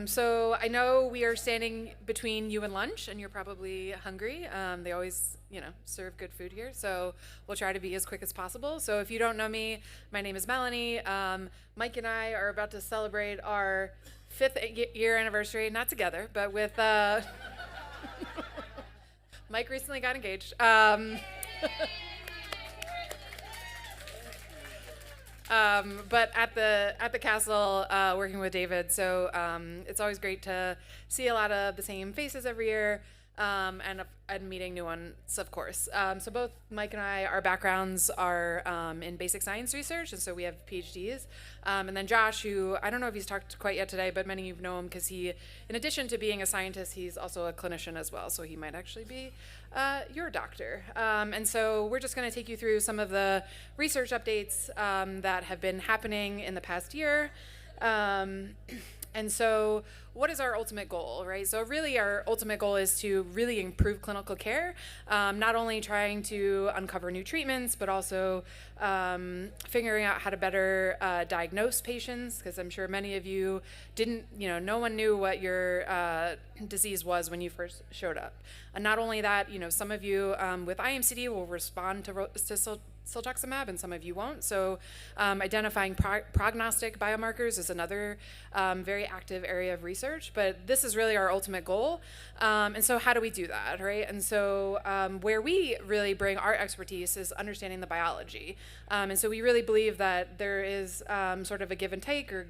So I know we are standing between you and lunch, and you're probably hungry. They always, serve good food here, so we'll try to be as quick as possible. So if you don't know me, my name is Melanie. Mike and I are about to celebrate our 5th-year anniversary, not together, but with Mike recently got engaged. But at the castle, working with David, so it's always great to see a lot of the same faces every year, and meeting new ones, of course. So both Mike and I, our backgrounds are in basic science research, and so we have PhDs. And then Josh, who I don't know if he's talked quite yet today, but many of you know him because he, in addition to being a scientist, he's also a clinician as well. So he might actually be your doctor. And so we're just going to take you through some of the research updates that have been happening in the past year. And so what is our ultimate goal, right? So really our ultimate goal is to really improve clinical care, not only trying to uncover new treatments, but also figuring out how to better diagnose patients, because I'm sure many of you didn't, no one knew what your disease was when you first showed up. And not only that, some of you with IMCD will respond to siltuximab, and some of you won't. So identifying prognostic biomarkers is another very active area of research, but this is really our ultimate goal. And so how do we do that, right? And so where we really bring our expertise is understanding the biology. And so we really believe that there is sort of a give and take, or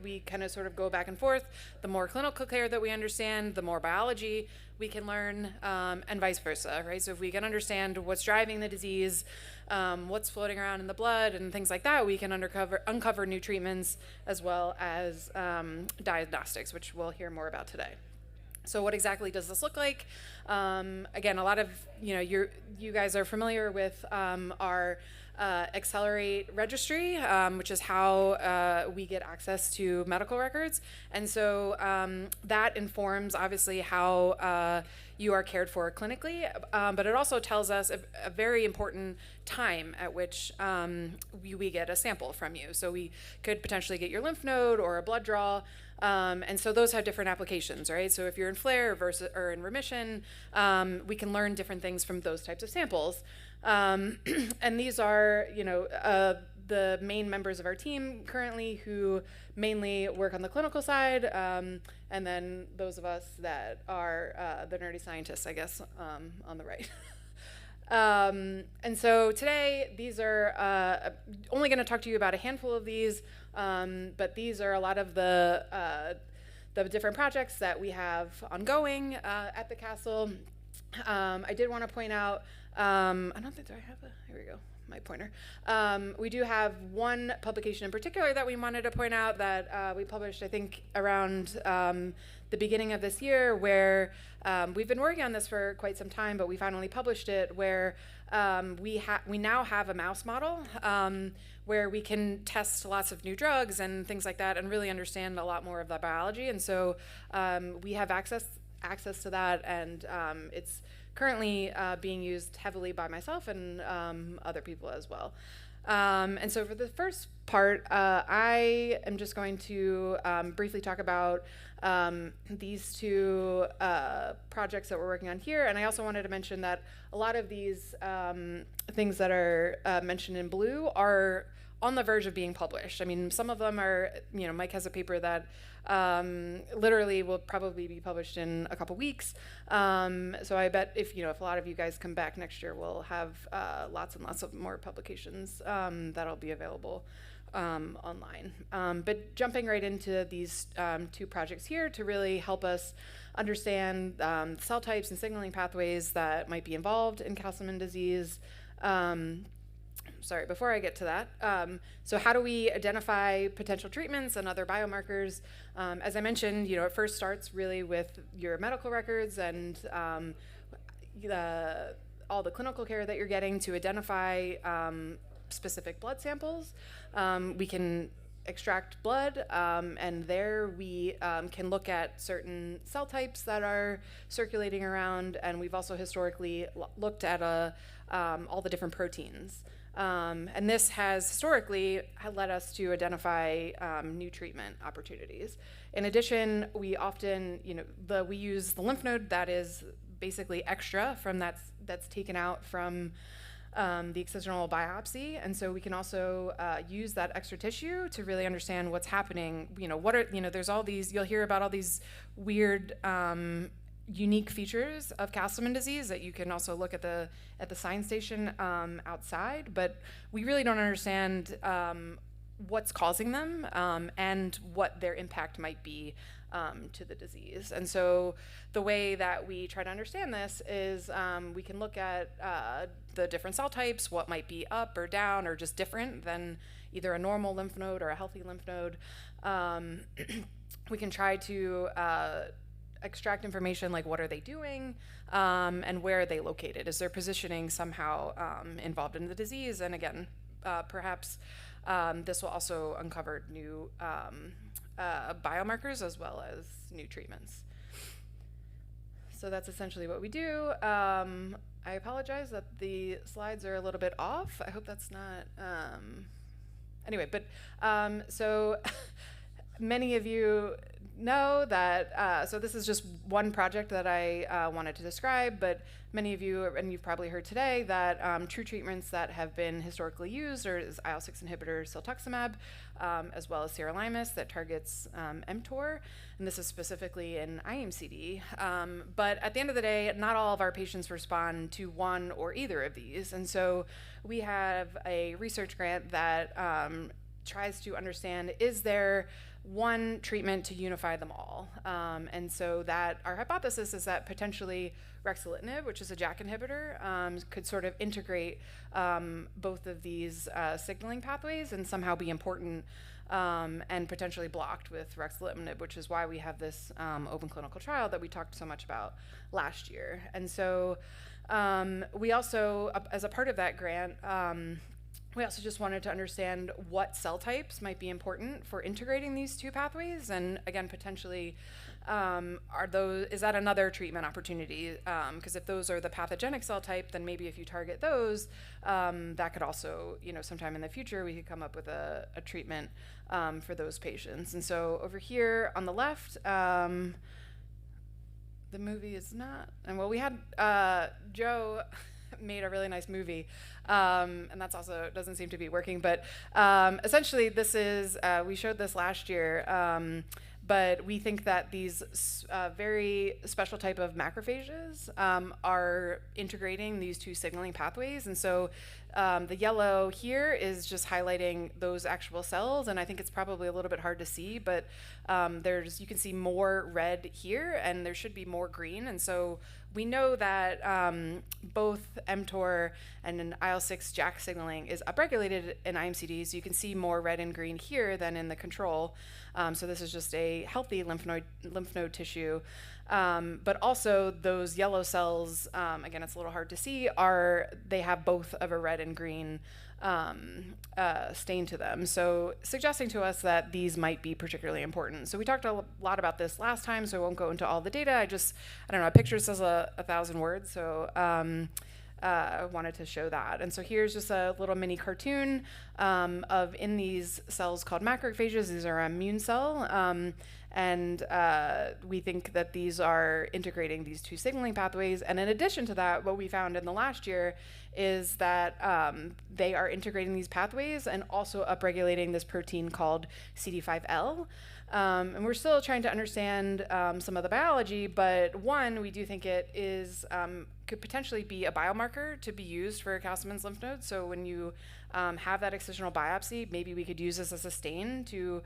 we kind of sort of go back and forth. The more clinical care that we understand, the more biology we can learn, and vice versa, right? So if we can understand what's driving the disease, what's floating around in the blood and things like that, we can uncover new treatments as well as diagnostics, which we'll hear more about today. So what exactly does this look like? Again, a lot of you guys are familiar with our Accelerate registry, which is how we get access to medical records. And so that informs, obviously, how you are cared for clinically, but it also tells us a very important time at which we get a sample from you. So we could potentially get your lymph node or a blood draw. And so those have different applications, right? So if you're in flare or in remission, we can learn different things from those types of samples. And these are, the main members of our team currently who mainly work on the clinical side, and then those of us that are the nerdy scientists, I guess, on the right. And so today, these are only going to talk to you about a handful of these, but these are a lot of the different projects that we have ongoing at the castle. I did want to point out, I don't think, do I have here we go, my pointer. We do have one publication in particular that we wanted to point out that we published, I think, around the beginning of this year, where we've been working on this for quite some time, but we finally published it, where we now have a mouse model where we can test lots of new drugs and things like that and really understand a lot more of the biology. And so we have access to that, and it's currently being used heavily by myself and other people as well. And so for the first part, I am just going to briefly talk about these two projects that we're working on here. And I also wanted to mention that a lot of these things that are mentioned in blue are on the verge of being published. I mean, some of them are, Mike has a paper that literally will probably be published in a couple weeks. So I bet if a lot of you guys come back next year, we'll have lots and lots of more publications that'll be available online. But jumping right into these two projects here to really help us understand cell types and signaling pathways that might be involved in Castleman disease. Sorry, before I get to that, so how do we identify potential treatments and other biomarkers? As I mentioned, it first starts really with your medical records and all the clinical care that you're getting to identify specific blood samples. We can extract blood, and there we can look at certain cell types that are circulating around, and we've also historically looked at all the different proteins. And this has historically led us to identify new treatment opportunities. In addition, we often, we use the lymph node that is basically extra from that's taken out from the excisional biopsy, and so we can also use that extra tissue to really understand what's happening. There's all these, you'll hear about all these weird unique features of Castleman disease that you can also look at the science station outside, but we really don't understand what's causing them and what their impact might be to the disease. And so the way that we try to understand this is we can look at the different cell types, what might be up or down or just different than either a normal lymph node or a healthy lymph node. We can try to extract information like what are they doing and where are they located? Is their positioning somehow involved in the disease? And again, perhaps this will also uncover new biomarkers as well as new treatments. So that's essentially what we do. I apologize that the slides are a little bit off. I hope that's not, anyway, but so many of you know that, so this is just one project that I wanted to describe, but many of you, and you've probably heard today, that true treatments that have been historically used are IL-6 inhibitor siltuximab, as well as sirolimus that targets mTOR, and this is specifically in IMCD. But at the end of the day, not all of our patients respond to one or either of these, and so we have a research grant that tries to understand, is there one treatment to unify them all? And so that our hypothesis is that potentially ruxolitinib, which is a JAK inhibitor, could sort of integrate both of these signaling pathways and somehow be important and potentially blocked with ruxolitinib, which is why we have this open clinical trial that we talked so much about last year. And so we also, as a part of that grant, we also just wanted to understand what cell types might be important for integrating these two pathways, and again, potentially, is that another treatment opportunity? Because if those are the pathogenic cell type, then maybe if you target those, that could also, sometime in the future, we could come up with a treatment for those patients. And so over here on the left, the movie is not, and well, we had Joe made a really nice movie, and that's also doesn't seem to be working, but essentially this is, we showed this last year, but we think that these very special type of macrophages are integrating these two signaling pathways, and so the yellow here is just highlighting those actual cells, and I think it's probably a little bit hard to see, but you can see more red here, and there should be more green, and so we know that both mTOR and an IL-6 JAK signaling is upregulated in IMCD, so you can see more red and green here than in the control. So this is just a healthy lymph node tissue. But also those yellow cells, again, it's a little hard to see, they have both of a red and green stain to them. So suggesting to us that these might be particularly important. So we talked a lot about this last time, so I won't go into all the data. I don't know, a picture says 1,000 words, so I wanted to show that. And so here's just a little mini cartoon of in these cells called macrophages. These are immune cell, and we think that these are integrating these two signaling pathways. And in addition to that, what we found in the last year is that they are integrating these pathways and also upregulating this protein called CD5L. And we're still trying to understand some of the biology, but one, we do think it is could potentially be a biomarker to be used for Castleman's lymph nodes. So when you have that excisional biopsy, maybe we could use this as a stain to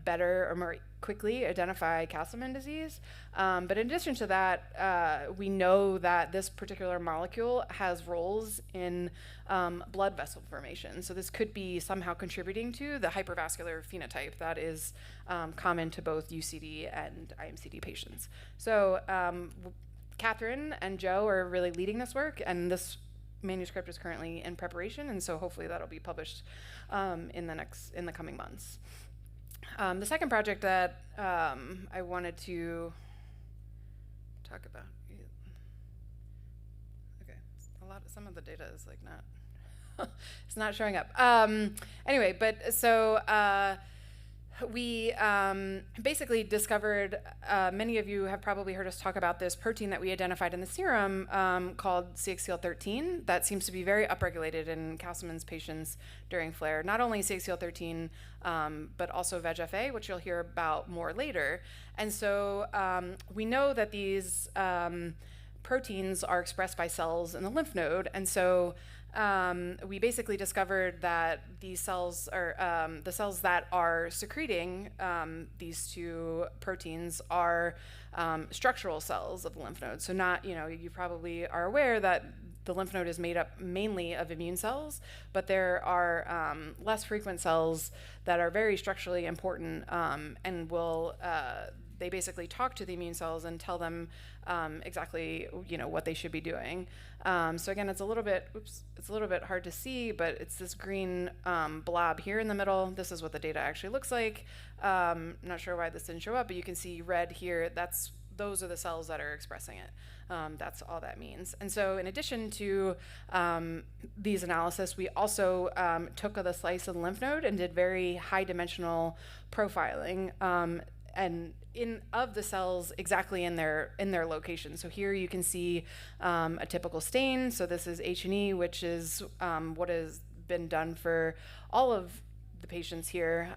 better or more quickly identify Castleman disease. But in addition to that, we know that this particular molecule has roles in blood vessel formation. So this could be somehow contributing to the hypervascular phenotype that is common to both UCD and IMCD patients. So Catherine and Joe are really leading this work, and this manuscript is currently in preparation, and so hopefully that'll be published in the coming months. The second project that I wanted to talk about, okay, some of the data is like not It's not showing up. Anyway, but so we basically discovered, many of you have probably heard us talk about this protein that we identified in the serum called CXCL13 that seems to be very upregulated in Castleman's patients during flare. Not only CXCL13, but also VEGF-A, which you'll hear about more later. And so we know that these proteins are expressed by cells in the lymph node. And so we basically discovered that these cells are the cells that are secreting these two proteins are structural cells of the lymph node. So not, you probably are aware that the lymph node is made up mainly of immune cells, but there are less frequent cells that are very structurally important and will they basically talk to the immune cells and tell them exactly what they should be doing. So again, it's a little bit hard to see, but it's this green blob here in the middle. This is what the data actually looks like. Not sure why this didn't show up, but you can see red here. Those are the cells that are expressing it. That's all that means. And so in addition to these analysis, we also took the slice of the lymph node and did very high dimensional profiling and of the cells exactly in their location. So here you can see a typical stain. So this is H&E, which is what has been done for all of the patients here.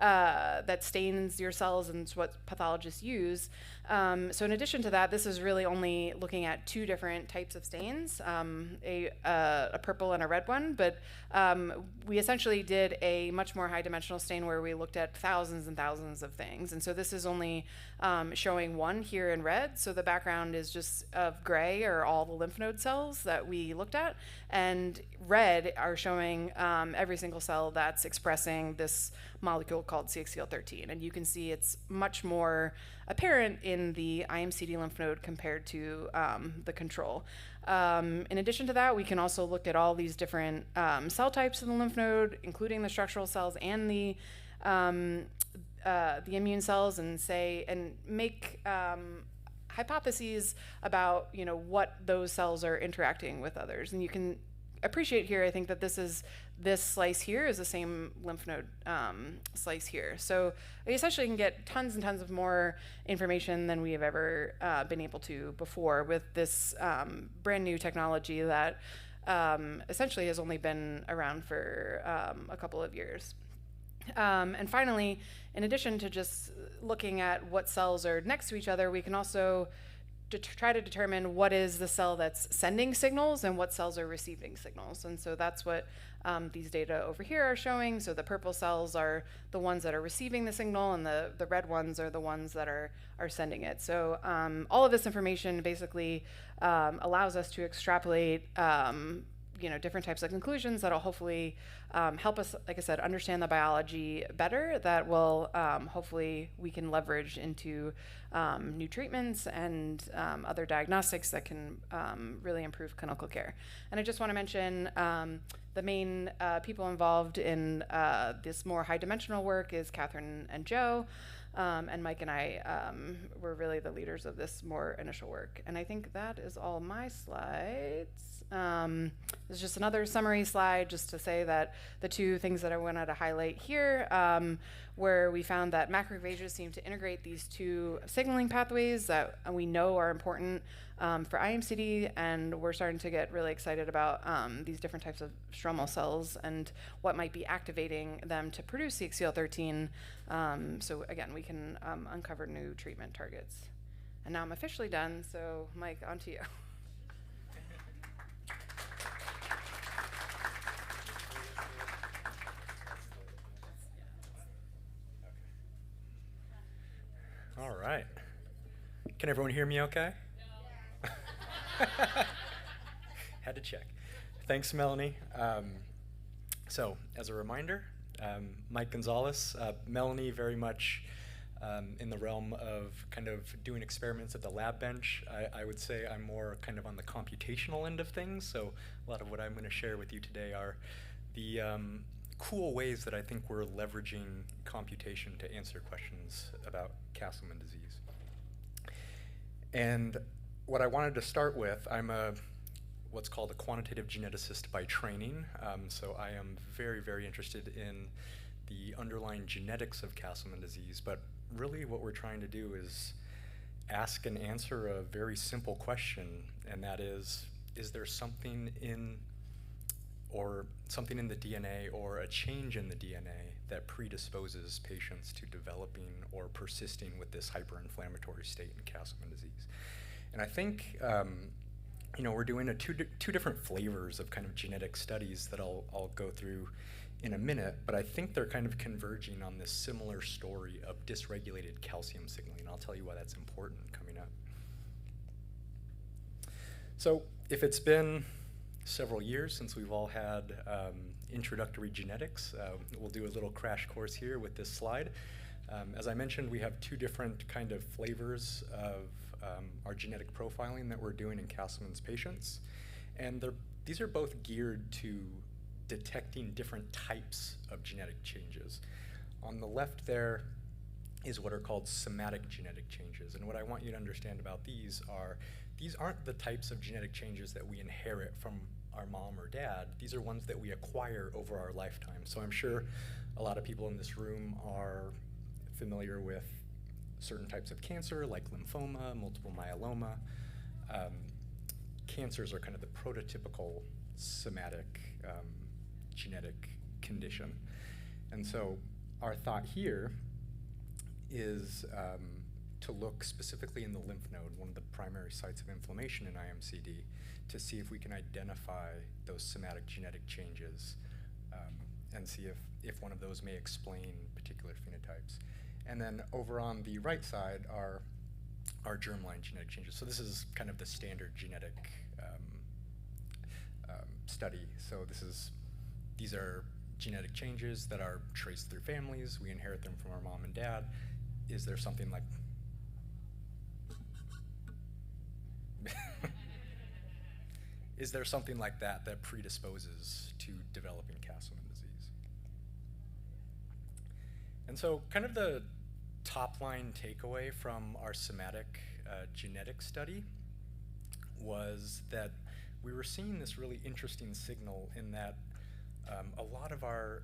That stains your cells, and it's what pathologists use. So in addition to that, this is really only looking at two different types of stains, a purple and a red one, but we essentially did a much more high dimensional stain where we looked at thousands and thousands of things. And so this is only showing one here in red. So the background is just of gray or all the lymph node cells that we looked at, and red are showing every single cell that's expressing this molecule called CXCL13. And you can see it's much more apparent in the IMCD lymph node compared to the control. In addition to that, we can also look at all these different cell types in the lymph node, including the structural cells and the immune cells, and make hypotheses about what those cells are interacting with others. And you can appreciate here, I think that this slice here is the same lymph node slice here. So we essentially can get tons and tons of more information than we have ever been able to before with this brand new technology that essentially has only been around for a couple of years. And finally, in addition to just looking at what cells are next to each other, we can also try to determine what is the cell that's sending signals and what cells are receiving signals. And so that's what these data over here are showing. So the purple cells are the ones that are receiving the signal, and the red ones are the ones that are sending it. So all of this information basically allows us to extrapolate different types of conclusions that'll hopefully help us, like I said, understand the biology better, that will hopefully we can leverage into new treatments and other diagnostics that can really improve clinical care. And I just want to mention the main people involved in this more high dimensional work is Catherine and Joe. And Mike and I were really the leaders of this more initial work. And I think that is all my slides. This is just another summary slide just to say that the two things that I wanted to highlight here, where we found that macrophages seem to integrate these two signaling pathways that we know are important for IMCD, and we're starting to get really excited about these different types of stromal cells and what might be activating them to produce CXCL13. So again, we can uncover new treatment targets. And now I'm officially done, so Mike, on to you. All right. Can everyone hear me okay? No. Had to check. Thanks, Melanie. So, as a reminder, Mike Gonzalez, Melanie very much in the realm of kind of doing experiments at the lab bench. I would say I'm more kind of on the computational end of things, so a lot of what I'm going to share with you today are the cool ways that I think we're leveraging computation to answer questions about Castleman disease. And what I wanted to start with, what's called a quantitative geneticist by training. So I am very, very interested in the underlying genetics of Castleman disease. But really what we're trying to do is ask and answer a very simple question, and that is there something in the DNA or a change in the DNA that predisposes patients to developing or persisting with this hyperinflammatory state in Castleman disease? And I think we're doing two different flavors of kind of genetic studies that I'll go through in a minute, but I think they're kind of converging on this similar story of dysregulated calcium signaling. I'll tell you why that's important coming up. So if it's been several years since we've all had introductory genetics, we'll do a little crash course here with this slide. As I mentioned, we have two different kind of flavors of our genetic profiling that we're doing in Castleman's patients. And these are both geared to detecting different types of genetic changes. On the left there is what are called somatic genetic changes. And what I want you to understand about these aren't the types of genetic changes that we inherit from our mom or dad. These are ones that we acquire over our lifetime. So I'm sure a lot of people in this room are familiar with certain types of cancer like lymphoma, multiple myeloma. Cancers are kind of the prototypical somatic genetic condition. And so our thought here is to look specifically in the lymph node, one of the primary sites of inflammation in IMCD, to see if we can identify those somatic genetic changes and see if one of those may explain particular phenotypes. And then over on the right side are our germline genetic changes. So this is kind of the standard genetic study. So these are genetic changes that are traced through families. We inherit them from our mom and dad. Is there something like is there something like that predisposes to developing Castleman disease? And so kind of the top line takeaway from our somatic genetic study was that we were seeing this really interesting signal in that a lot of our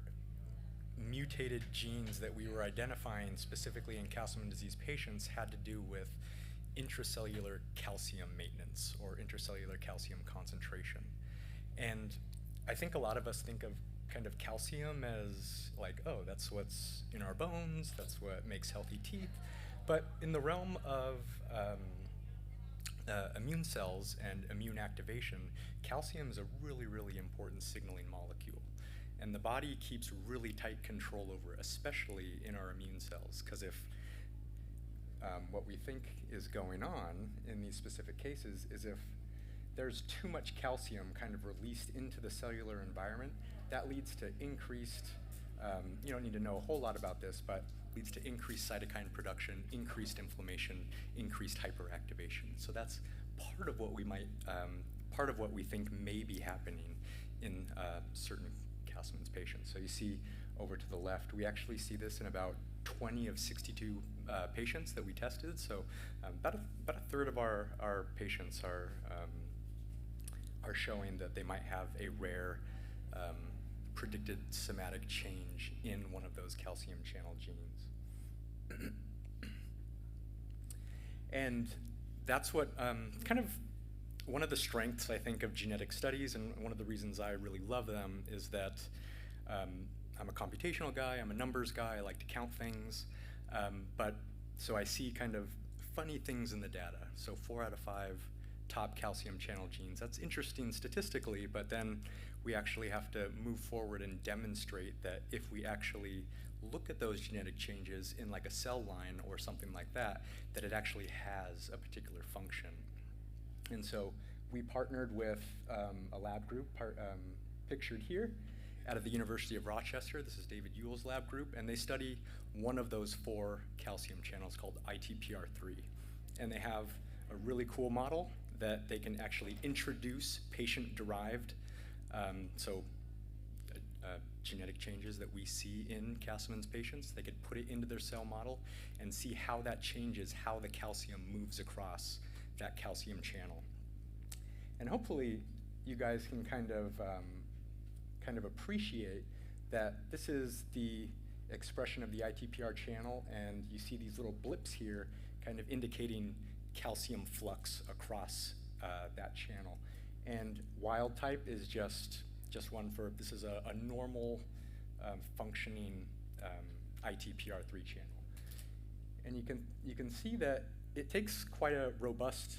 mutated genes that we were identifying specifically in Castleman disease patients had to do with intracellular calcium maintenance or intracellular calcium concentration. And I think a lot of us think of kind of calcium as like, oh, that's what's in our bones, that's what makes healthy teeth. But in the realm of immune cells and immune activation, calcium is a really, really important signaling molecule. And the body keeps really tight control over it, especially in our immune cells, because if what we think is going on in these specific cases is if there's too much calcium kind of released into the cellular environment, that leads to increased, you don't need to know a whole lot about this, but leads to increased cytokine production, increased inflammation, increased hyperactivation. So that's part of what we think may be happening in certain Castleman's patients. So you see over to the left, we actually see this in about 20 of 62 patients that we tested. So about a third of our patients are showing that they might have a rare predicted somatic change in one of those calcium channel genes. And that's what kind of one of the strengths, I think, of genetic studies, and one of the reasons I really love them is that I'm a computational guy, I'm a numbers guy, I like to count things, but so I see kind of funny things in the data. So 4 out of 5 top calcium channel genes, that's interesting statistically, but then we actually have to move forward and demonstrate that if we actually look at those genetic changes in like a cell line or something like that, that it actually has a particular function. And so we partnered with a lab group pictured here out of the University of Rochester. This is David Yule's lab group, and they study one of those 4 calcium channels called ITPR3. And they have a really cool model that they can actually introduce patient-derived, genetic changes that we see in Castleman's patients. They could put it into their cell model and see how that changes, how the calcium moves across that calcium channel. And hopefully you guys can kind of appreciate that this is the expression of the ITPR channel, and you see these little blips here kind of indicating calcium flux across that channel. And wild type is just one for, this is a normal functioning ITPR3 channel. And you can see that it takes quite a robust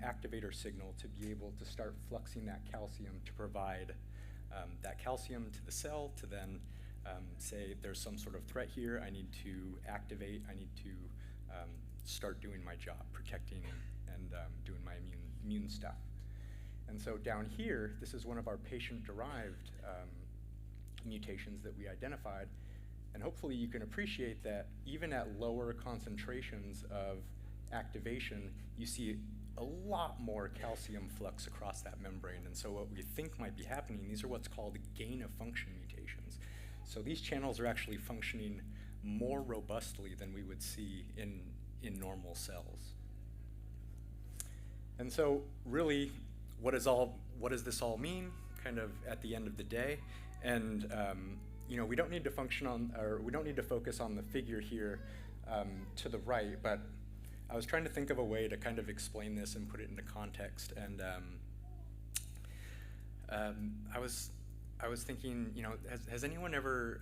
activator signal to be able to start fluxing that calcium to provide that calcium to the cell to then say there's some sort of threat here, I need to activate, I need to start doing my job, protecting and doing my immune stuff. And so down here, this is one of our patient-derived mutations that we identified, and hopefully you can appreciate that even at lower concentrations of activation, you see a lot more calcium flux across that membrane. And so what we think might be happening, these are what's called gain-of-function mutations. So these channels are actually functioning more robustly than we would see in normal cells. And so really, what does this all mean, kind of at the end of the day? And we don't need to focus on the figure here to the right, but I was trying to think of a way to kind of explain this and put it into context. And I was thinking, has anyone ever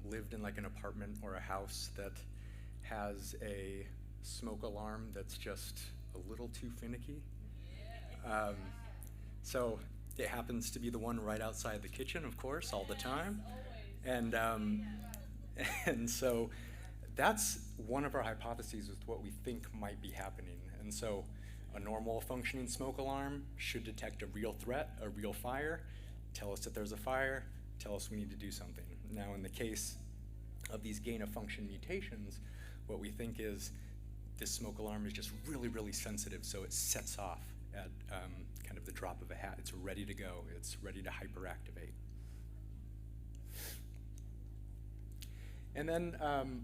lived in like an apartment or a house that has a smoke alarm that's just a little too finicky? So it happens to be the one right outside the kitchen, of course, all the time. And so that's one of our hypotheses with what we think might be happening. And so a normal functioning smoke alarm should detect a real threat, a real fire, tell us that there's a fire, tell us we need to do something. Now in the case of these gain-of-function mutations, what we think is this smoke alarm is just really, really sensitive, so it sets off at kind of the drop of a hat. It's ready to go. It's ready to hyperactivate. And then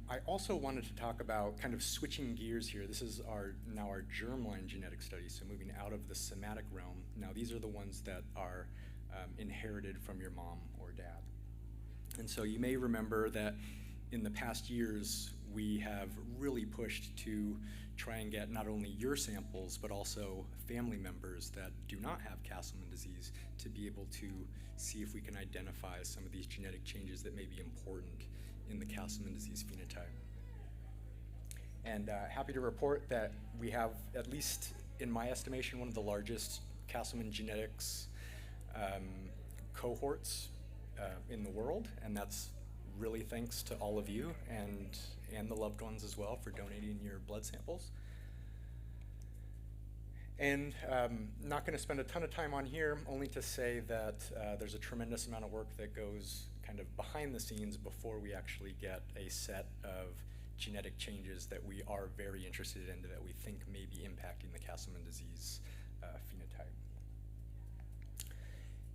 I also wanted to talk about kind of switching gears here. This is now our germline genetic studies, so moving out of the somatic realm. Now these are the ones that are inherited from your mom or dad. And so you may remember that in the past years, we have really pushed to try and get not only your samples, but also family members that do not have Castleman disease to be able to see if we can identify some of these genetic changes that may be important in the Castleman disease phenotype. And happy to report that we have, at least in my estimation, one of the largest Castleman genetics cohorts in the world, and that's really thanks to all of you and the loved ones as well for donating your blood samples. And not going to spend a ton of time on here, only to say that there's a tremendous amount of work that goes kind of behind the scenes before we actually get a set of genetic changes that we are very interested in that we think may be impacting the Castleman disease phenotype.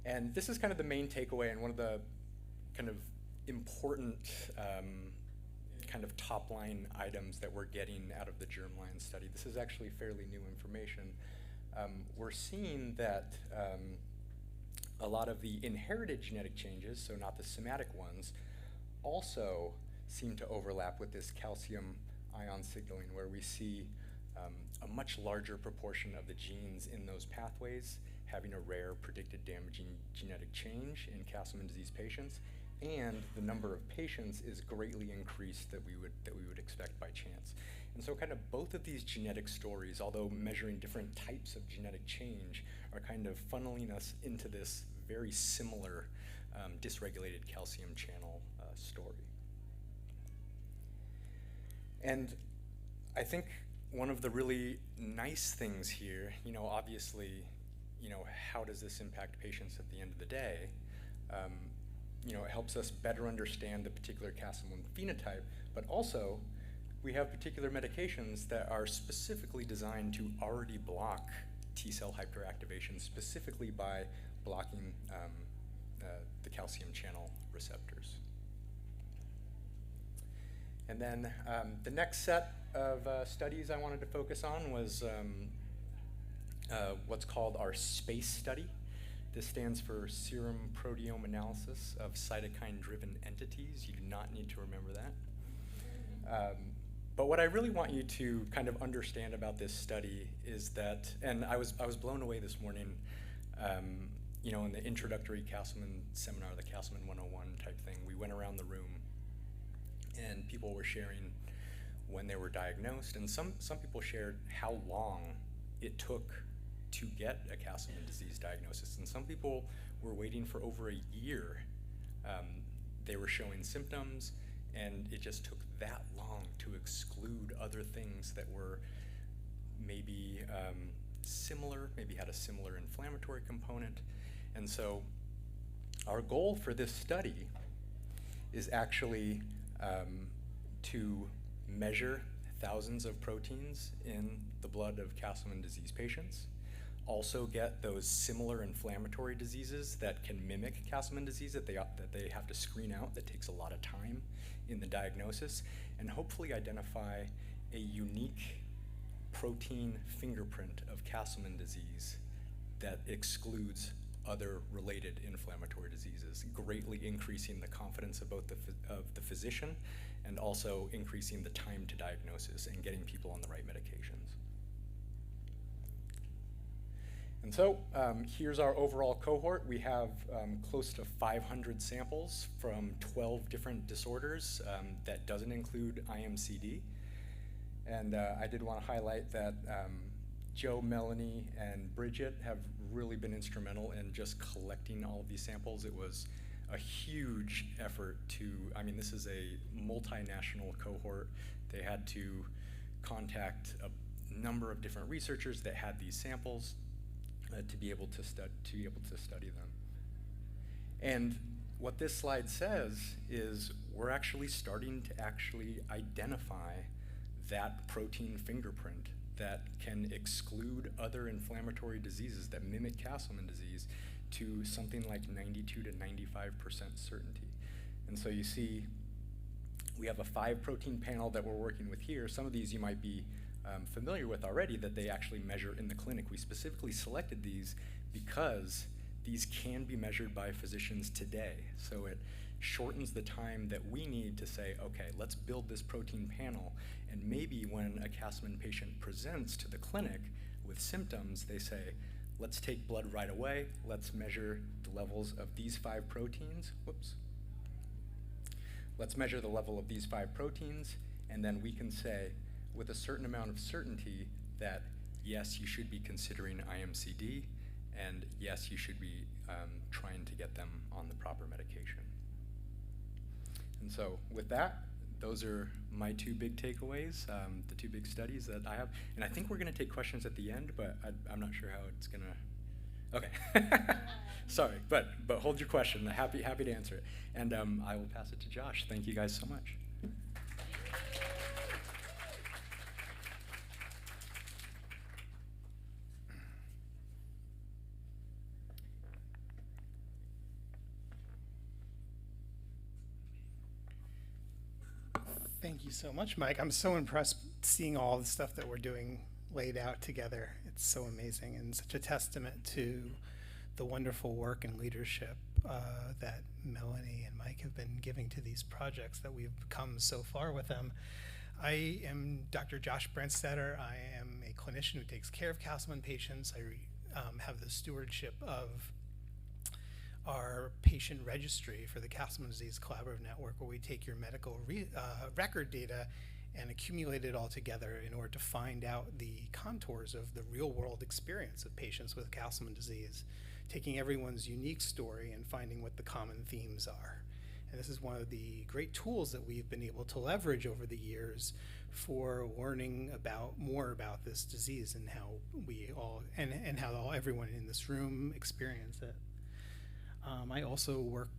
And this is kind of the main takeaway and one of the kind of important kind of top line items that we're getting out of the germline study. This is actually fairly new information. We're seeing that a lot of the inherited genetic changes, so not the somatic ones, also seem to overlap with this calcium ion signaling, where we see a much larger proportion of the genes in those pathways having a rare predicted damaging genetic change in Castleman disease patients, and the number of patients is greatly increased that we would expect by chance. And so kind of both of these genetic stories, although measuring different types of genetic change, are kind of funneling us into this very similar dysregulated calcium channel story. And I think one of the really nice things here, obviously, how does this impact patients at the end of the day? It helps us better understand the particular Castleman phenotype, but also we have particular medications that are specifically designed to already block T-cell hyperactivation, specifically by blocking the calcium channel receptors. And then the next set of studies I wanted to focus on was what's called our SPACE study. This stands for Serum Proteome Analysis of Cytokine-Driven Entities. You do not need to remember that. But what I really want you to kind of understand about this study is that, and I was blown away this morning, in the introductory Castleman seminar, the Castleman 101 type thing, we went around the room and people were sharing when they were diagnosed, and some people shared how long it took to get a Castleman disease diagnosis, and some people were waiting for over a year. They were showing symptoms, and it just took that long to exclude other things that were maybe similar, maybe had a similar inflammatory component. And so our goal for this study is actually to measure thousands of proteins in the blood of Castleman disease patients, also get those similar inflammatory diseases that can mimic Castleman disease that they have to screen out, that takes a lot of time in the diagnosis, and hopefully identify a unique protein fingerprint of Castleman disease that excludes other related inflammatory diseases, greatly increasing the confidence of both the physician and also increasing the time to diagnosis and getting people on the right medications. And so here's our overall cohort. We have close to 500 samples from 12 different disorders. That doesn't include IMCD. And I did want to highlight that Joe, Melanie, and Bridget have really been instrumental in just collecting all of these samples. It was a huge effort this is a multinational cohort. They had to contact a number of different researchers that had these samples to be able to study them. And what this slide says is we're actually starting to identify that protein fingerprint that can exclude other inflammatory diseases that mimic Castleman disease to something like 92 to 95% certainty. And so you see we have a 5-protein panel that we're working with here. Some of these you might be familiar with already, that they actually measure in the clinic. We specifically selected these because these can be measured by physicians today. So it shortens the time that we need to say, okay, let's build this protein panel, and maybe when a Castleman patient presents to the clinic with symptoms, they say, let's take blood right away, let's measure the levels of these 5 proteins, Let's measure the level of these 5 proteins, and then we can say, with a certain amount of certainty, that yes, you should be considering IMCD, and yes, you should be trying to get them on the proper medication. And so with that, those are my 2 big takeaways, the 2 big studies that I have. And I think we're going to take questions at the end, but I'm not sure how it's going to. Okay. Sorry, but hold your question. Happy to answer it. And I will pass it to Josh. Thank you guys so much. Thank you so much, Mike. I'm so impressed seeing all the stuff that we're doing laid out together. It's so amazing and such a testament to the wonderful work and leadership that Melanie and Mike have been giving to these projects that we've come so far with them. I am Dr. Josh Brandstadter. I am a clinician who takes care of Castleman patients. I have the stewardship of our patient registry for the Castleman Disease Collaborative Network, where we take your medical record data and accumulate it all together in order to find out the contours of the real-world experience of patients with Castleman disease, taking everyone's unique story and finding what the common themes are. And this is one of the great tools that we've been able to leverage over the years for learning more about this disease and how we all, and how everyone in this room experience it. I also work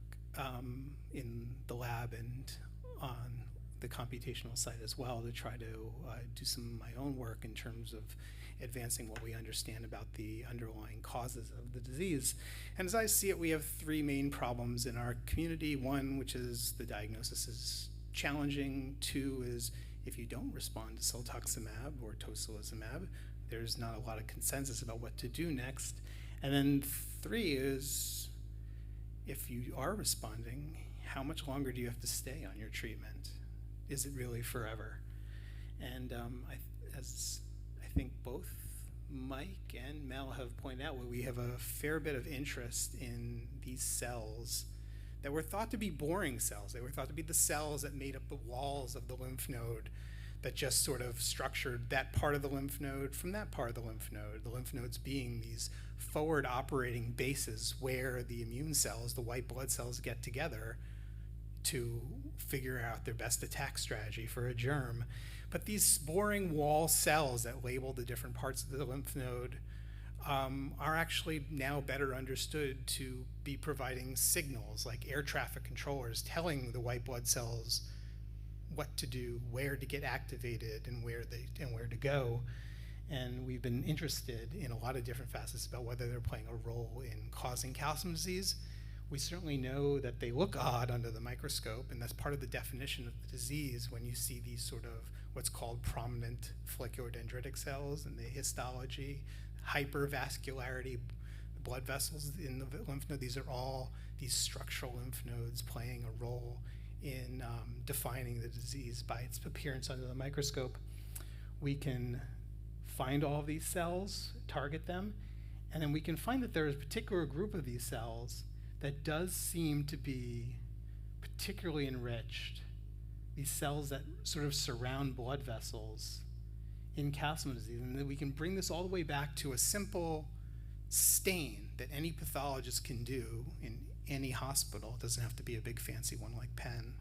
in the lab and on the computational side as well to try to do some of my own work in terms of advancing what we understand about the underlying causes of the disease. And as I see it, we have 3 main problems in our community. 1, which is the diagnosis is challenging. 2 is if you don't respond to ciltuximab or tocilizumab, there's not a lot of consensus about what to do next. And then 3 is, if you are responding, how much longer do you have to stay on your treatment? Is it really forever? And as I think both Mike and Mel have pointed out, we have a fair bit of interest in these cells that were thought to be boring cells. They were thought to be the cells that made up the walls of the lymph node, that just sort of structured that part of the lymph node from that part of the lymph nodes being these forward operating bases where the immune cells, the white blood cells, get together to figure out their best attack strategy for a germ. But these boring wall cells that label the different parts of the lymph node are actually now better understood to be providing signals like air traffic controllers, telling the white blood cells what to do, where to get activated, and where to go. And we've been interested in a lot of different facets about whether they're playing a role in causing Castleman disease. We certainly know that they look odd under the microscope, and that's part of the definition of the disease when you see these sort of what's called prominent follicular dendritic cells in the histology, hypervascularity, blood vessels in the lymph node. These are all these structural lymph nodes playing a role in defining the disease by its appearance under the microscope. We can find all of these cells, target them, and then we can find that there is a particular group of these cells that does seem to be particularly enriched, these cells that sort of surround blood vessels in Castleman disease. And then we can bring this all the way back to a simple stain that any pathologist can do in any hospital. It doesn't have to be a big fancy one like Penn,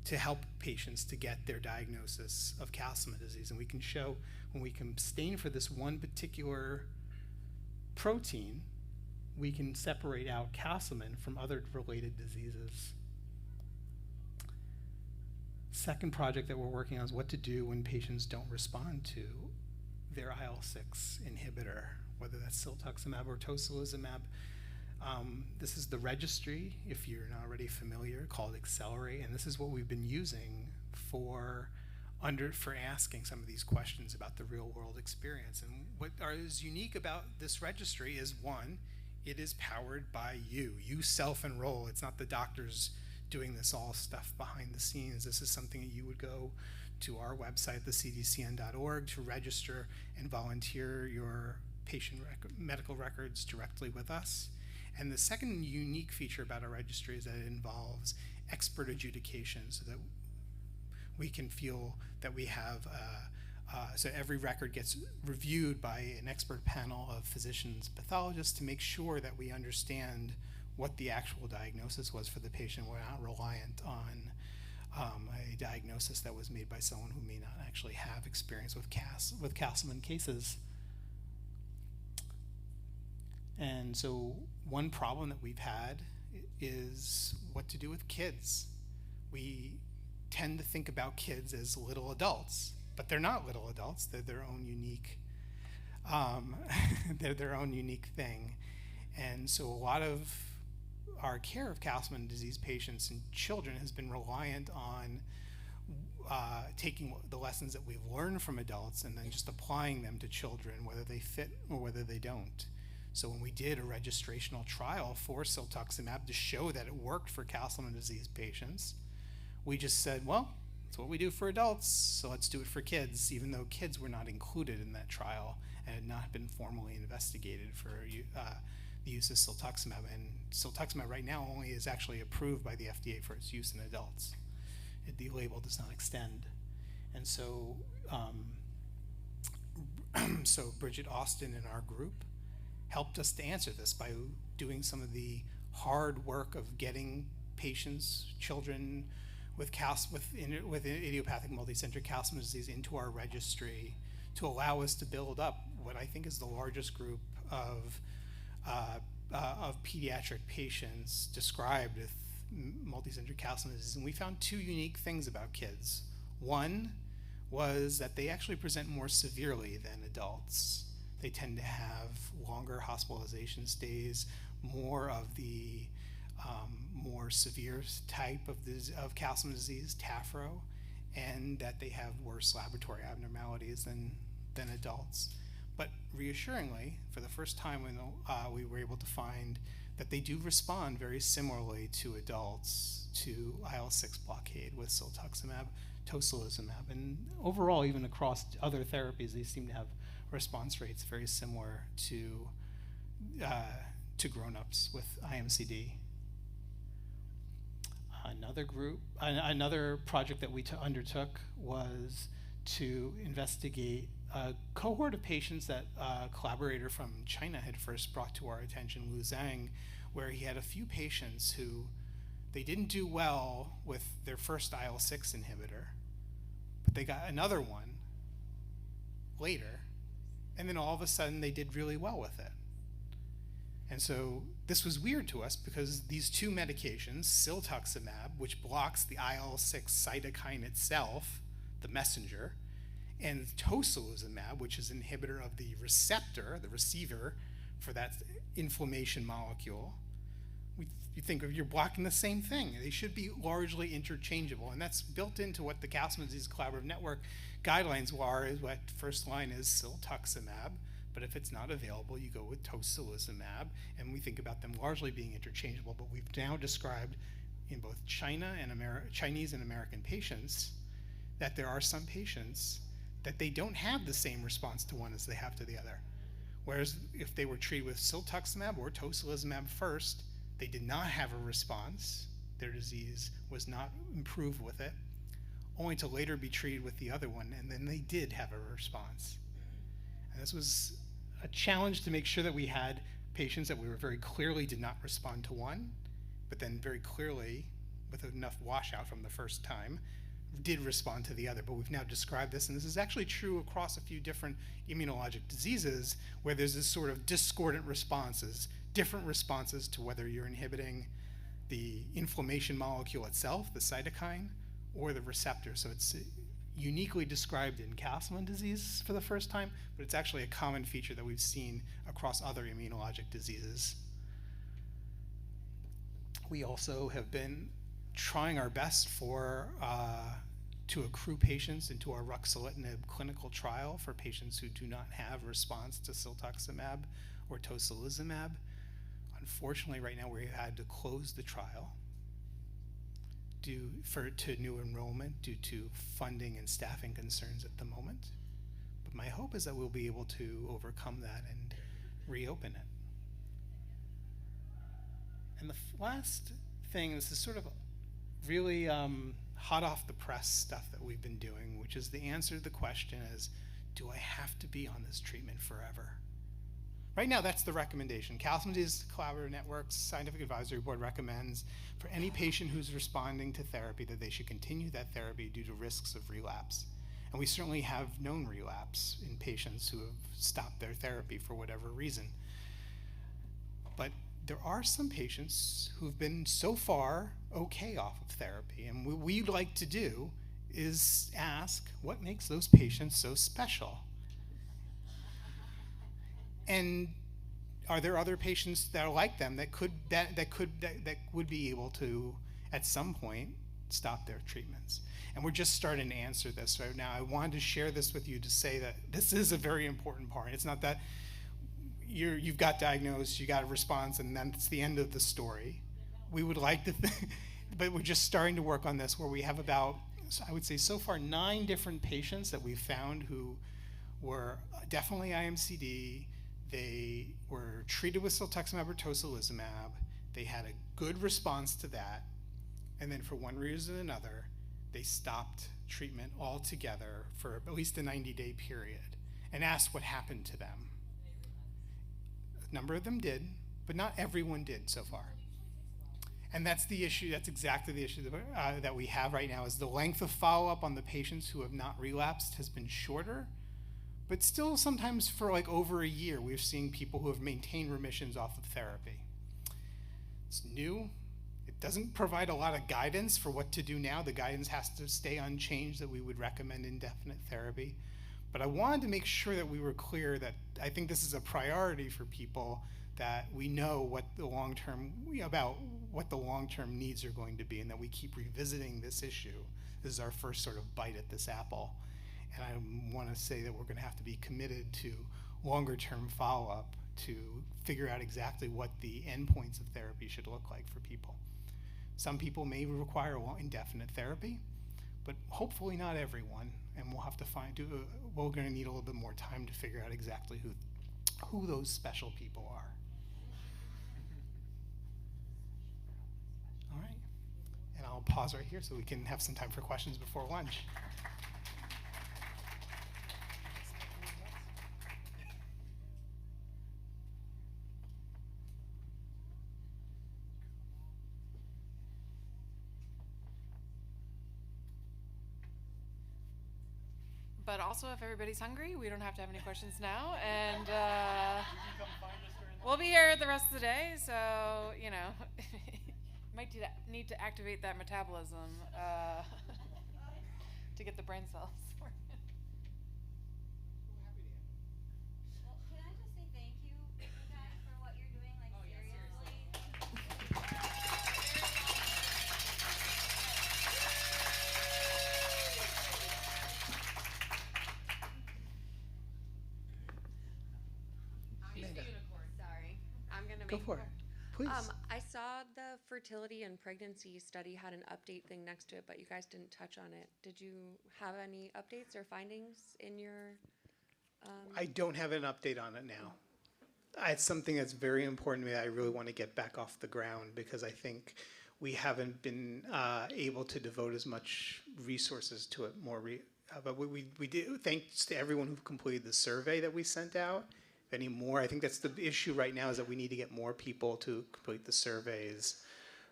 to help patients to get their diagnosis of Castleman disease. And we can show when we can stain for this one particular protein, we can separate out Castleman from other related diseases. Second project that we're working on is what to do when patients don't respond to their IL-6 inhibitor, whether that's siltuximab or tocilizumab. This is the registry, if you're not already familiar, called Accelerate, and this is what we've been using for asking some of these questions about the real world experience. And what is unique about this registry is, one, it is powered by you. You self-enroll. It's not the doctors doing this all stuff behind the scenes. This is something that you would go to our website, thecdcn.org, to register and volunteer your patient medical records directly with us. And the second unique feature about our registry is that it involves expert adjudication, so that we can feel that we have, so every record gets reviewed by an expert panel of physicians, pathologists, to make sure that we understand what the actual diagnosis was for the patient. We're not reliant on a diagnosis that was made by someone who may not actually have experience with Castleman cases. And so one problem that we've had is what to do with kids. We tend to think about kids as little adults, but they're not little adults. They're their own unique, they're their own unique thing. And so a lot of our care of Castleman disease patients and children has been reliant on taking the lessons that we've learned from adults and then just applying them to children, whether they fit or whether they don't. So when we did a registrational trial for siltuximab to show that it worked for Castleman disease patients, we just said, well, it's what we do for adults, so let's do it for kids, even though kids were not included in that trial and had not been formally investigated for the use of siltuximab. And siltuximab right now only is actually approved by the FDA for its use in adults. The label does not extend. And so, so Bridget Austin and our group helped us to answer this by doing some of the hard work of getting patients, children with idiopathic multicentric Castleman disease into our registry to allow us to build up what I think is the largest group of pediatric patients described with multicentric Castleman disease. And we found two unique things about kids. One was that they actually present more severely than adults. They tend to have longer hospitalization stays, more of the more severe type of Castleman disease, TAFRO, and that they have worse laboratory abnormalities than adults. But reassuringly, for the first time, we were able to find that they do respond very similarly to adults to IL-6 blockade with siltuximab, tocilizumab. And overall, even across other therapies, they seem to have response rates very similar to grown-ups with IMCD. Another project that we undertook was to investigate a cohort of patients that a collaborator from China had first brought to our attention, Lu Zhang, where he had a few patients who they didn't do well with their first IL-6 inhibitor, but they got another one later, and then all of a sudden they did really well with it. And so this was weird to us because these two medications, siltuximab, which blocks the IL-6 cytokine itself, the messenger, and tocilizumab, which is an inhibitor of the receptor, the receiver for that inflammation molecule, you think of you're blocking the same thing. They should be largely interchangeable, and that's built into what the Castleman Disease Collaborative Network guidelines are. Is what first line is siltuximab, but if it's not available, you go with tocilizumab, and we think about them largely being interchangeable. But we've now described in both Chinese and American patients that there are some patients that they don't have the same response to one as they have to the other. Whereas if they were treated with siltuximab or tocilizumab first, they did not have a response. Their disease was not improved with it, only to later be treated with the other one, and then they did have a response. And this was a challenge to make sure that we had patients that we were very clearly did not respond to one, but then very clearly, with enough washout from the first time, did respond to the other. But we've now described this, and this is actually true across a few different immunologic diseases where there's this sort of discordant responses, different responses to whether you're inhibiting the inflammation molecule itself, the cytokine, or the receptor. So it's uniquely described in Castleman disease for the first time, but it's actually a common feature that we've seen across other immunologic diseases. We also have been trying our best to accrue patients into our ruxolitinib clinical trial for patients who do not have response to siltuximab or tocilizumab. Unfortunately, right now we had to close the trial to new enrollment due to funding and staffing concerns at the moment. But my hope is that we'll be able to overcome that and reopen it. And the last thing, this is sort of really hot off the press stuff that we've been doing, which is the answer to the question is, do I have to be on this treatment forever? Right now, that's the recommendation. Castleman Disease Collaborative Network's Scientific Advisory Board recommends for any patient who's responding to therapy that they should continue that therapy due to risks of relapse. And we certainly have known relapse in patients who have stopped their therapy for whatever reason. But there are some patients who've been so far okay off of therapy. And what we'd like to do is ask, what makes those patients so special? And are there other patients that are like them that would be able to, at some point, stop their treatments? And we're just starting to answer this right now. I wanted to share this with you to say that this is a very important part. It's not that you've got diagnosed, you got a response, and then it's the end of the story. We would like to but we're just starting to work on this, where we have about, I would say so far, 9 different patients that we've found who were definitely IMCD. They were treated with siltuximab or tocilizumab. They had a good response to that. And then for one reason or another, they stopped treatment altogether for at least a 90-day period and asked what happened to them. A number of them did, but not everyone did so far. And that's the issue, that's exactly the issue that we have right now, is the length of follow-up on the patients who have not relapsed has been shorter. But still, sometimes for like over a year, we've seen people who have maintained remissions off of therapy. It's new. It doesn't provide a lot of guidance for what to do now. The guidance has to stay unchanged that we would recommend indefinite therapy. But I wanted to make sure that we were clear that I think this is a priority for people, that we know what the long-term needs are going to be, and that we keep revisiting this issue. This is our first sort of bite at this apple. And I want to say that we're going to have to be committed to longer-term follow-up to figure out exactly what the endpoints of therapy should look like for people. Some people may require indefinite therapy, but hopefully not everyone. And we'll have to we're going to need a little bit more time to figure out exactly who those special people are. All right. And I'll pause right here so we can have some time for questions before lunch. But also, if everybody's hungry, we don't have to have any questions now, and we'll be here the rest of the day. So might need to activate that metabolism to get the brain cells working. Well, can I just say thank you, guys, for what you're doing? Seriously. Sorry, I'm gonna Go make for it, please. I saw the fertility and pregnancy study had an update thing next to it, but you guys didn't touch on it. Did you have any updates or findings in your? I don't have an update on it now. It's something that's very important to me that I really want to get back off the ground, because I think we haven't been able to devote as much resources to it but we do, thanks to everyone who completed the survey that we sent out. Anymore, I think that's the issue right now, is that we need to get more people to complete the surveys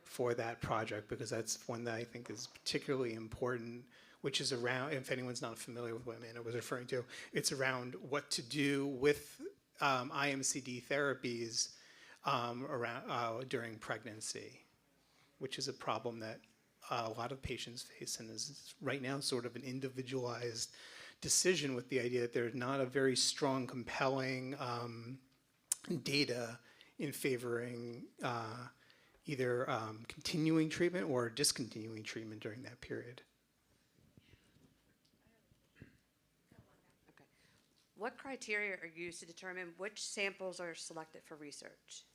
for that project, because that's one that I think is particularly important, which is around, if anyone's not familiar with what Amanda was referring to, it's around what to do with IMCD therapies during pregnancy, which is a problem that a lot of patients face, and is right now sort of an individualized decision, with the idea that there's not a very strong, compelling data in favoring either continuing treatment or discontinuing treatment during that period. Okay. What criteria are used to determine which samples are selected for research?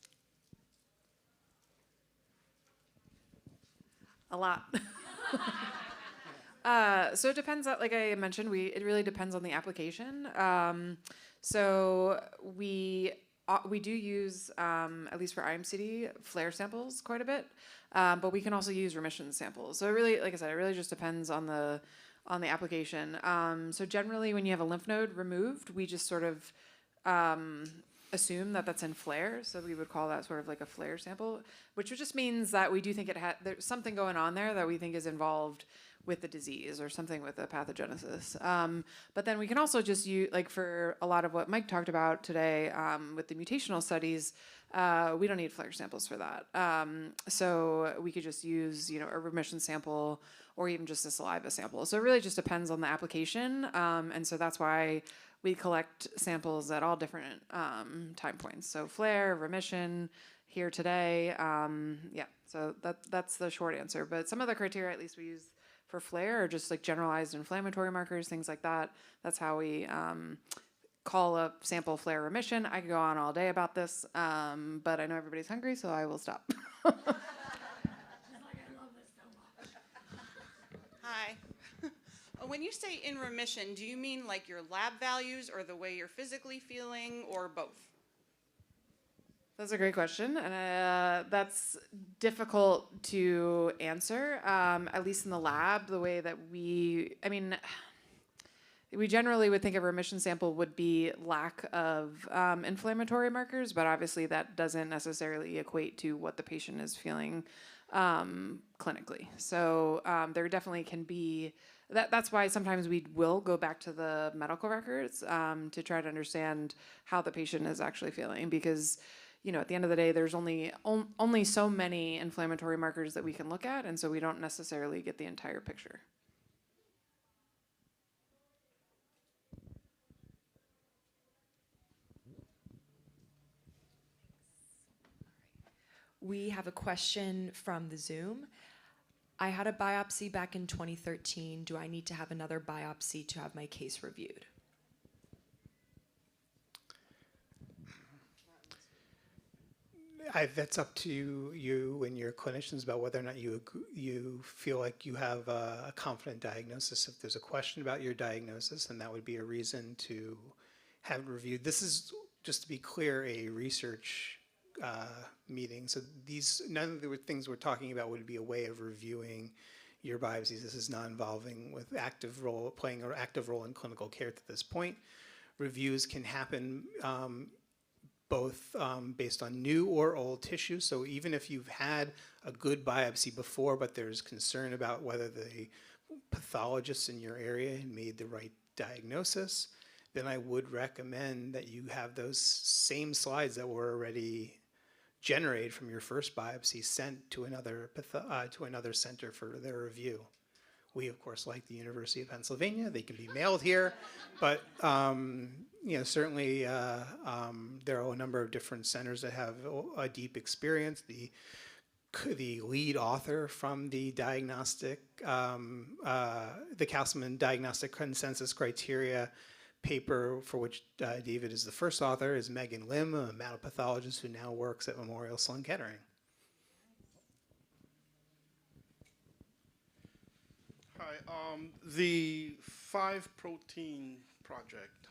A lot. So it depends, like I mentioned, it really depends on the application. So we do use, at least for IMCD, flare samples quite a bit, but we can also use remission samples. So it really, like I said, it really just depends on the application. So generally, when you have a lymph node removed, we just sort of assume that that's in flare, so we would call that sort of like a flare sample, which just means that we do think there's something going on there that we think is involved with the disease or something with the pathogenesis. But then we can also just use, like for a lot of what Mike talked about today with the mutational studies, we don't need flare samples for that. So we could just use, a remission sample or even just a saliva sample. So it really just depends on the application. And so that's why we collect samples at all different time points. So flare, remission, here today. So that's the short answer. But some of the criteria, at least we use for flare, are just like generalized inflammatory markers, things like that. That's how we call a sample flare remission. I could go on all day about this, but I know everybody's hungry, so I will stop. Hi. When you say in remission, do you mean like your lab values or the way you're physically feeling, or both? That's a great question, and that's difficult to answer, at least in the lab, the way that we generally would think a remission sample would be lack of inflammatory markers, but obviously that doesn't necessarily equate to what the patient is feeling clinically. So there definitely can be, that's why sometimes we will go back to the medical records to try to understand how the patient is actually feeling, because at the end of the day, there's only so many inflammatory markers that we can look at, and so we don't necessarily get the entire picture. We have a question from the Zoom. I had a biopsy back in 2013. Do I need to have another biopsy to have my case reviewed? That's up to you and your clinicians about whether or not you feel like you have a confident diagnosis. If there's a question about your diagnosis, then that would be a reason to have it reviewed. This is, just to be clear, a research meeting. So none of the things we're talking about would be a way of reviewing your biopsies. This is not involving with playing an active role in clinical care at this point. Reviews can happen both based on new or old tissue. So even if you've had a good biopsy before, but there's concern about whether the pathologists in your area made the right diagnosis, then I would recommend that you have those same slides that were already generated from your first biopsy sent to another center for their review. We, of course, like the University of Pennsylvania. They can be mailed here, but certainly there are a number of different centers that have a deep experience. The lead author from the the Castleman Diagnostic Consensus Criteria paper, for which David is the first author, is Megan Lim, a hematopathologist who now works at Memorial Sloan Kettering. Hi, the 5-protein project,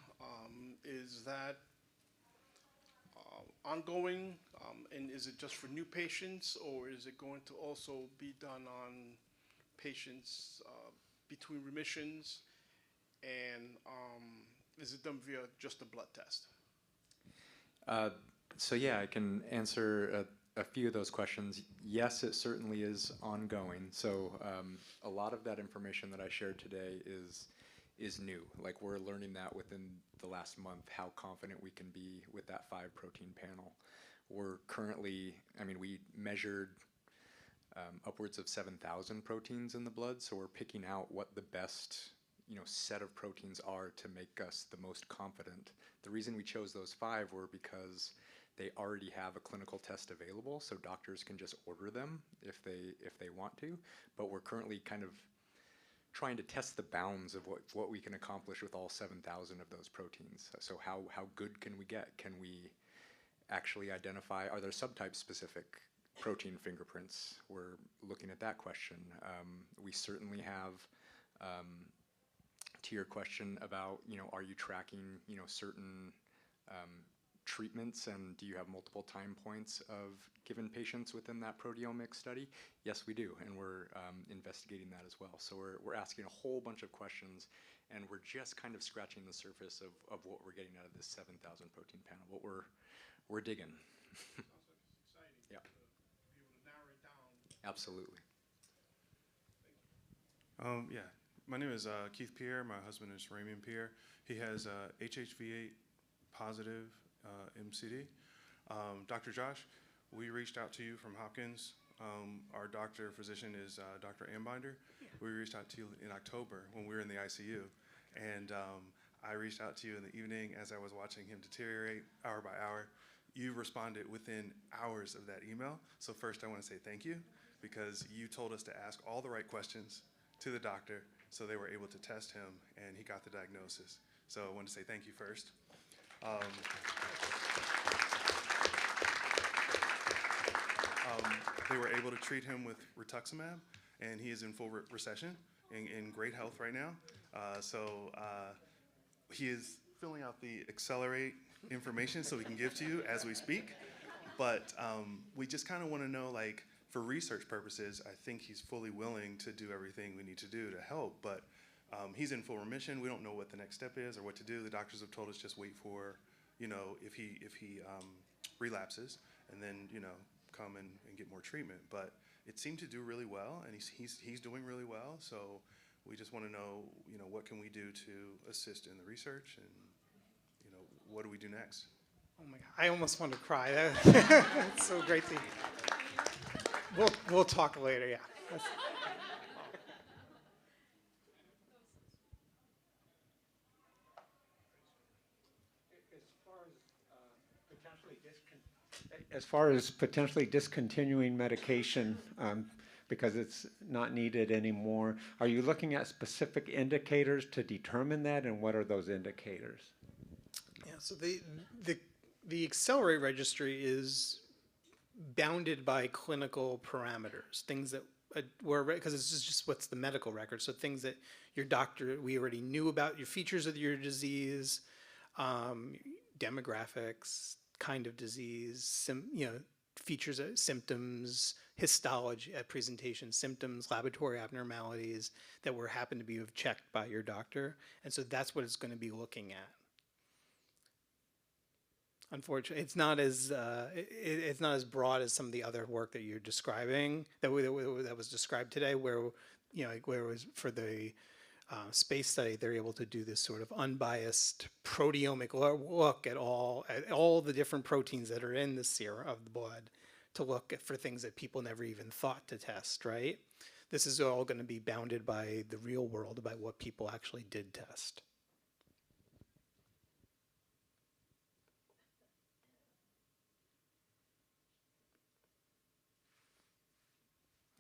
is that ongoing, and is it just for new patients, or is it going to also be done on patients between remissions, and is it done via just a blood test? So yeah, I can answer a few of those questions. Yes, it certainly is ongoing. So a lot of that information that I shared today is new. Like, we're learning that within the last month, how confident we can be with that 5-protein panel. We're currently, we measured upwards of 7,000 proteins in the blood, so we're picking out what the best set of proteins are to make us the most confident. The reason we chose those 5 were because they already have a clinical test available, so doctors can just order them if they want to. But we're currently kind of trying to test the bounds of what we can accomplish with all 7,000 of those proteins. So how good can we get? Can we actually identify, are there subtype specific protein fingerprints? We're looking at that question. We certainly have, to your question about, are you tracking, certain treatments, and do you have multiple time points of given patients within that proteomic study? Yes, we do, and we're investigating that as well. So we're asking a whole bunch of questions, and we're just kind of scratching the surface of what we're getting out of this 7,000 protein panel. But we're digging. Yeah. Be able to narrow it down. Absolutely. Yeah, my name is Keith Pierre. My husband is Raymond Pierre. He has HHV8 positive MCD. Dr. Josh, we reached out to you from Hopkins. Our physician is Dr. Ambinder. Yeah. We reached out to you in October when we were in the ICU. And I reached out to you in the evening as I was watching him deteriorate hour by hour. You responded within hours of that email. So first I want to say thank you, because you told us to ask all the right questions to the doctor so they were able to test him, and he got the diagnosis. So I want to say thank you first. They were able to treat him with rituximab, and he is in full recession, in great health right now. He is filling out the Accelerate information so we can give to you as we speak. But we just kind of want to know, like, for research purposes, I think he's fully willing to do everything we need to do to help. But he's in full remission. We don't know what the next step is or what to do. The doctors have told us just wait for, if he relapses, and then, come and get more treatment. But it seemed to do really well, and he's doing really well. So we just want to know, what can we do to assist in the research, and, what do we do next? Oh my God, I almost want to cry. It's so great to. We'll talk later. Yeah. As far as potentially discontinuing medication, because it's not needed anymore. Are you looking at specific indicators to determine that, and what are those indicators? Yeah, so the Accelerate registry is bounded by clinical parameters, things that were, because it's just what's the medical record, so things that your doctor, we already knew about, your features of your disease, demographics, kind of disease, features, symptoms, histology, presentation, symptoms, laboratory abnormalities that were happen to be checked by your doctor, and so that's what it's going to be looking at. Unfortunately, it's not as broad as some of the other work that you're describing that was described today, where where it was for the space study, they're able to do this sort of unbiased proteomic look at all the different proteins that are in the serum of the blood to look for things that people never even thought to test. Right? This is all going to be bounded by the real world, by what people actually did test.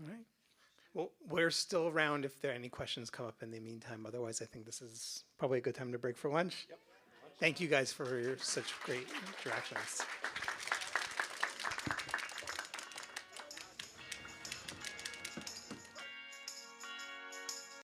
All right. Well, we're still around if there are any questions come up in the meantime. Otherwise, I think this is probably a good time to break for lunch. Yep. Thank you guys for such great interactions.